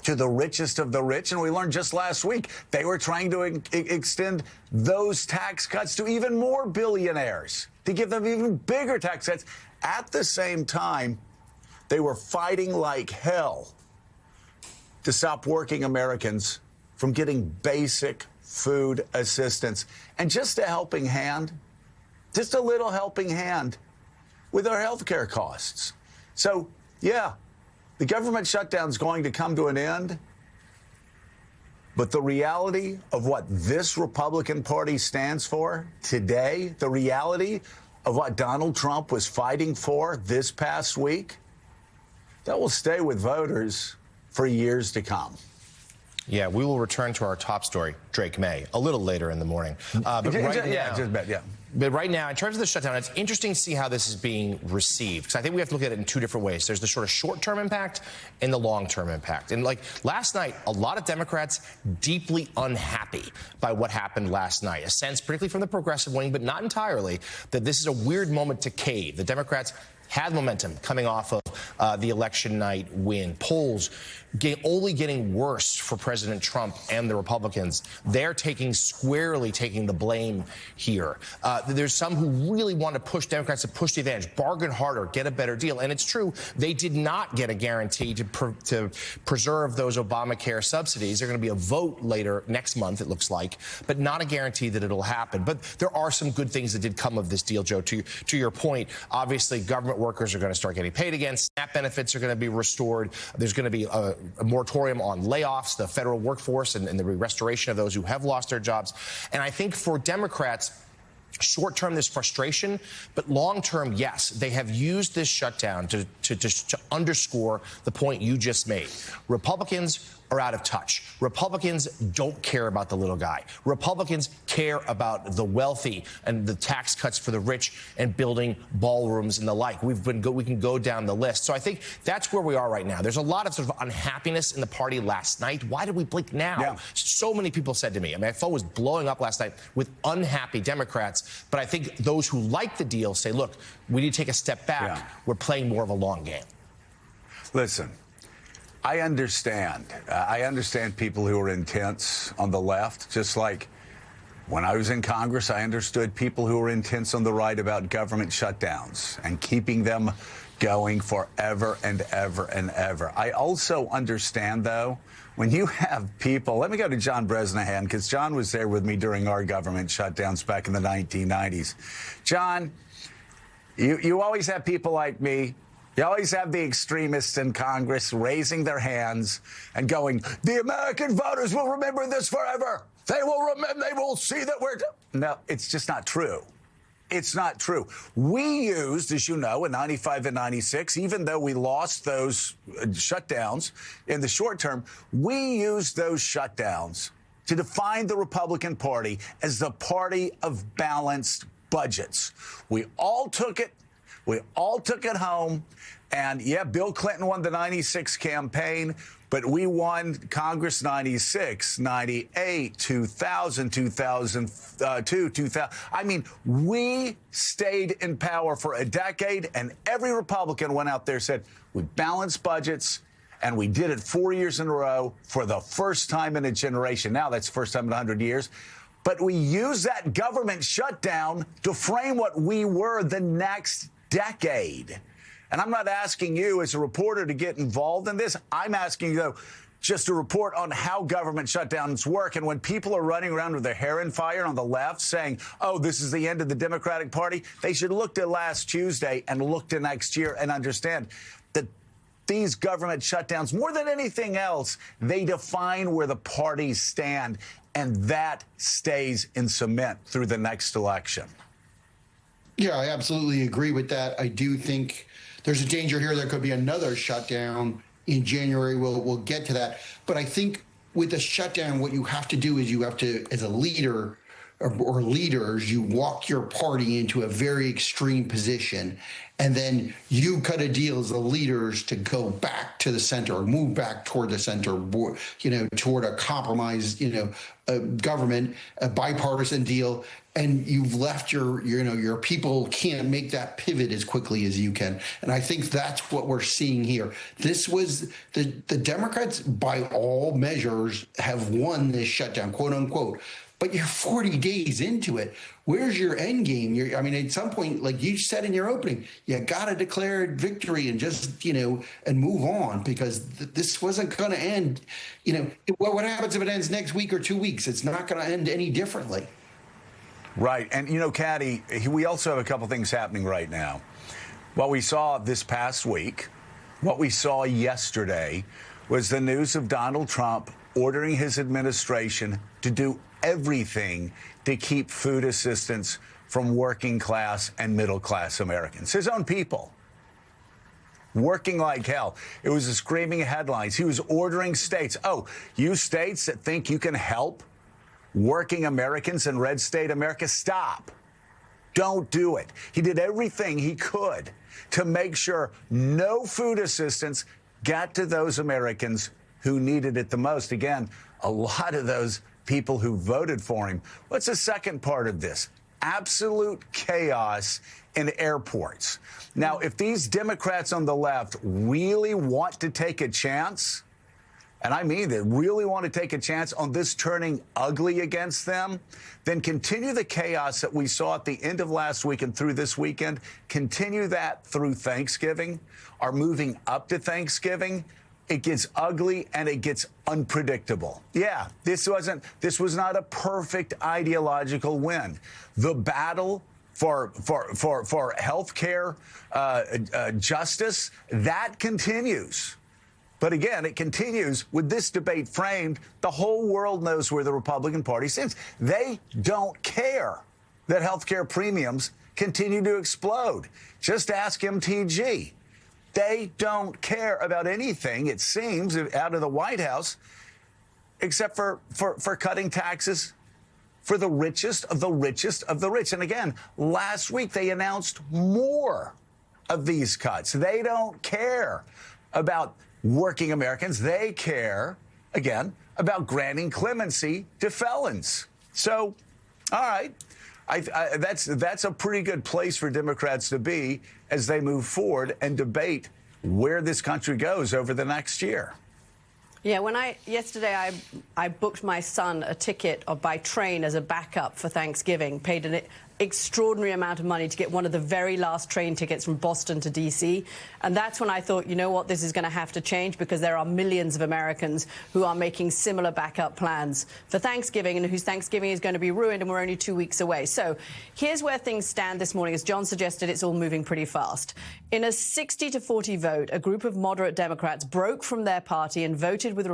to the richest of the rich. And we learned just last week they were trying to extend those tax cuts to even more billionaires, to give them even bigger tax cuts. At the same time, they were fighting like hell to stop working Americans from getting basic food assistance. And just a helping hand, just a little helping hand with our health care costs. So, yeah, the government shutdown is going to come to an end. But the reality of what this Republican Party stands for today, the reality of what Donald Trump was fighting for this past week, that will stay with voters for years to come. Yeah, we will return to our top story, Drake May, a little later in the morning. But right now, in terms of the shutdown, it's interesting to see how this is being received, because I think we have to look at it in two different ways. There's the sort of short-term impact and the long-term impact. And like last night, a lot of Democrats deeply unhappy by what happened last night. A sense, particularly from the progressive wing, but not entirely, that this is a weird moment to cave. The Democrats had momentum coming off of the election night win. Polls only getting worse for President Trump and the Republicans. They're squarely taking the blame here. There's some who really want to push Democrats to push the advantage, bargain harder, get a better deal. And it's true, they did not get a guarantee to preserve those Obamacare subsidies. There's going to be a vote later next month, it looks like, but not a guarantee that it'll happen. But there are some good things that did come of this deal, Joe. To your point, obviously, government workers are going to start getting paid again. SNAP benefits are going to be restored. There's going to be a moratorium on layoffs, the federal workforce, and the restoration of those who have lost their jobs. And I think for Democrats, short-term, there's frustration, but long-term, yes, they have used this shutdown to underscore the point you just made. Republicans are out of touch. Republicans don't care about the little guy. Republicans care about the wealthy and the tax cuts for the rich and building ballrooms and the like. We can go down the list. So I think that's where we are right now. There's a lot of sort of unhappiness in the party last night. Why did we blink now? Yeah. So many people said to me, I mean, my phone was blowing up last night with unhappy Democrats. But I think those who like the deal say, look, we need to take a step back. Yeah. We're playing more of a long game. Listen. I understand. I understand people who are intense on the left, just like when I was in Congress, I understood people who were intense on the right about government shutdowns and keeping them going forever and ever and ever. I also understand, though, when you have people, let me go to John Bresnahan, because John was there with me during our government shutdowns back in the 1990s. John, you always have people like me. You always have the extremists in Congress raising their hands and going, the American voters will remember this forever. They will remember, they will see that we're... No, it's just not true. It's not true. We used, as you know, in 95 and 96, even though we lost those shutdowns in the short term, we used those shutdowns to define the Republican Party as the party of balanced budgets. We all took it. We all took it home. And, yeah, Bill Clinton won the 96 campaign, but we won Congress 96, 98, 2000, 2002, 2000. I mean, we stayed in power for a decade, and every Republican went out there and said, we balanced budgets, and we did it 4 years in a row for the first time in a generation. Now that's the first time in 100 years. But we used that government shutdown to frame what we were the next decade. And I'm not asking you as a reporter to get involved in this. I'm asking you, though, just to report on how government shutdowns work. And when people are running around with their hair in fire on the left saying, oh, this is the end of the Democratic Party, they should look to last Tuesday and look to next year and understand that these government shutdowns, more than anything else, they define where the parties stand. And that stays in cement through the next election. Yeah, I absolutely agree with that. I do think there's a danger here. There could be another shutdown in January. We'll get to that. But I think with the shutdown, what you have to do is you have to, as a leader, or leaders, you walk your party into a very extreme position, and then you cut a deal as the leaders to go back to the center or move back toward the center, toward a compromise, a government, a bipartisan deal, and you've left your people can't make that pivot as quickly as you can. And I think that's what we're seeing here. This was the Democrats, by all measures, have won this shutdown, quote unquote. But you're 40 days into it. Where's your end game? At some point, like you said in your opening, you got to declare victory and just, and move on, because this wasn't going to end. What happens if it ends next week or 2 weeks? It's not going to end any differently. Right. And, Caddy, we also have a couple things happening right now. What we saw this past week, what we saw yesterday, was the news of Donald Trump ordering his administration to do everything to keep food assistance from working class and middle class Americans, his own people, working like hell. It was the screaming headlines. He was ordering states. Oh, you states that think you can help working Americans in red state America, stop. Don't do it. He did everything he could to make sure no food assistance got to those Americans who needed it the most. Again, a lot of those people who voted for him. What's the second part of this? Absolute chaos in airports. Now, if these Democrats on the left really want to take a chance, and I mean they really want to take a chance on this turning ugly against them, then continue the chaos that we saw at the end of last week and through this weekend. Continue that through Thanksgiving, or moving up to Thanksgiving. It gets ugly and it gets unpredictable. Yeah, this was not a perfect ideological win. The battle for health care justice, that continues. But again, it continues with this debate framed. The whole world knows where the Republican Party stands. They don't care that health care premiums continue to explode. Just ask MTG. They don't care about anything, it seems, out of the White House, except for cutting taxes for the richest of the richest of the rich. And again, last week they announced more of these cuts. They don't care about working Americans. They care, again, about granting clemency to felons. So, all right. That's a pretty good place for Democrats to be as they move forward and debate where this country goes over the next year. Yeah, yesterday I booked my son a ticket by train as a backup for Thanksgiving, paid an extraordinary amount of money to get one of the very last train tickets from Boston to D.C. And that's when I thought, you know what, this is going to have to change, because there are millions of Americans who are making similar backup plans for Thanksgiving and whose Thanksgiving is going to be ruined, and we're only 2 weeks away. So here's where things stand this morning. As John suggested, it's all moving pretty fast. In a 60-40 vote, a group of moderate Democrats broke from their party and voted with